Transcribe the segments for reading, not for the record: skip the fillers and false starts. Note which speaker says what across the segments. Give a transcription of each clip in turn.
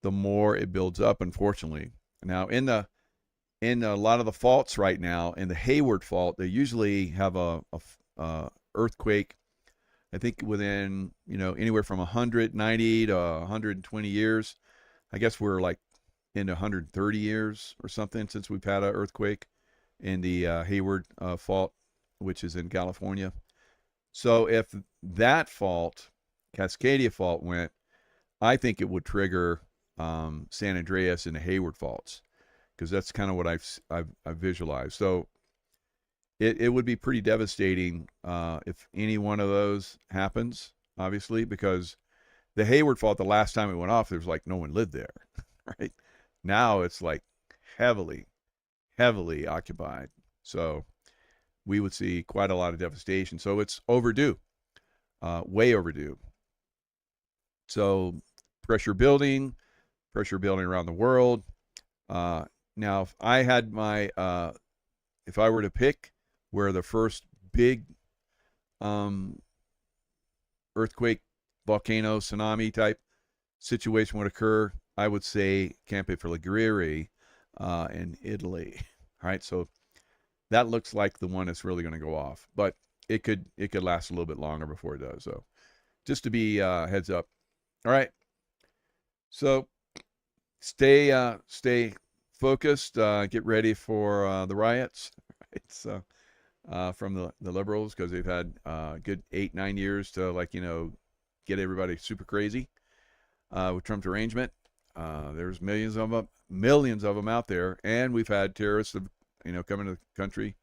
Speaker 1: the more it builds up, unfortunately. Now, in a lot of the faults right now, in the Hayward fault, they usually have a earthquake. I think within anywhere from 190 to 120 years. I guess we're like into 130 years or something since we've had an earthquake in the Hayward fault, which is in California. So if that fault, Cascadia fault, went, I think it would trigger San Andreas and the Hayward faults, because that's kind of what I've visualized. So it would be pretty devastating if any one of those happens, obviously, because the Hayward fault, the last time it went off, there was like no one lived there, right? Now it's like heavily, heavily occupied. So we would see quite a lot of devastation. So it's overdue, way overdue. So pressure building around the world. Now, if I had if I were to pick where the first big earthquake, volcano, tsunami type situation would occur, I would say Campi Flegrei in Italy. All right, so that looks like the one that's really going to go off, but it could last a little bit longer before it does. So just to be heads up. All right, so stay focused. Get ready for the riots. Right? So from the liberals, because they've had good 8-9 years to get everybody super crazy with Trump's arrangement. There's millions of them out there, and we've had terrorists coming to the country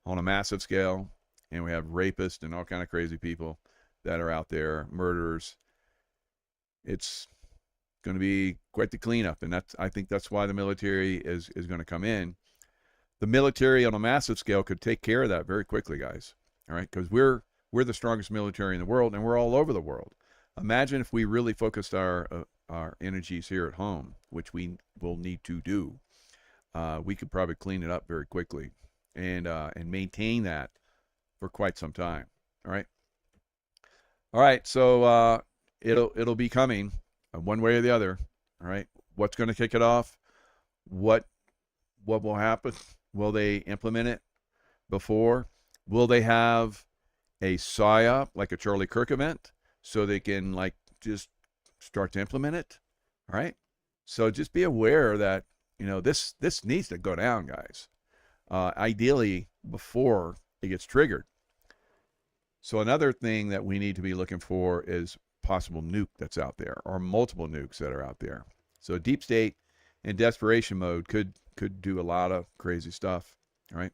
Speaker 1: on a massive scale, and we have rapists and all kind of crazy people that are out there, murderers. It's going to be quite the cleanup, and I think that's why the military is going to come in. The military on a massive scale could take care of that very quickly, guys. All right, because we're the strongest military in the world, and we're all over the world. Imagine if we really focused our energies here at home, which we will need to do. We could probably clean it up very quickly, and maintain that for quite some time. All right. So it'll be coming one way or the other. All right. What's going to kick it off? What will happen? Will they implement it before? Will they have a PSYOP, like a Charlie Kirk event, so they can just start to implement it? All right. So just be aware that this needs to go down, guys. Ideally before it gets triggered. So another thing that we need to be looking for is possible nuke that's out there, or multiple nukes that are out there. So deep state in desperation mode could do a lot of crazy stuff. All right.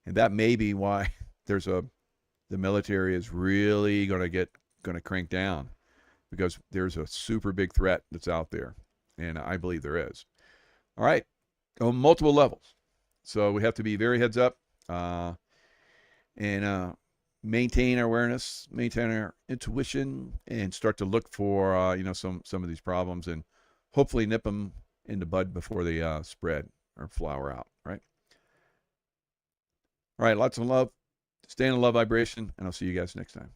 Speaker 1: And that may be why the military is really going to crank down, because there's a super big threat that's out there, and I believe there is. All right, on multiple levels. So we have to be very heads up, and maintain our awareness, maintain our intuition, and start to look for some of these problems, and hopefully nip them in the bud before they spread or flower out. Right. All right, lots of love. Stay in a love vibration, and I'll see you guys next time.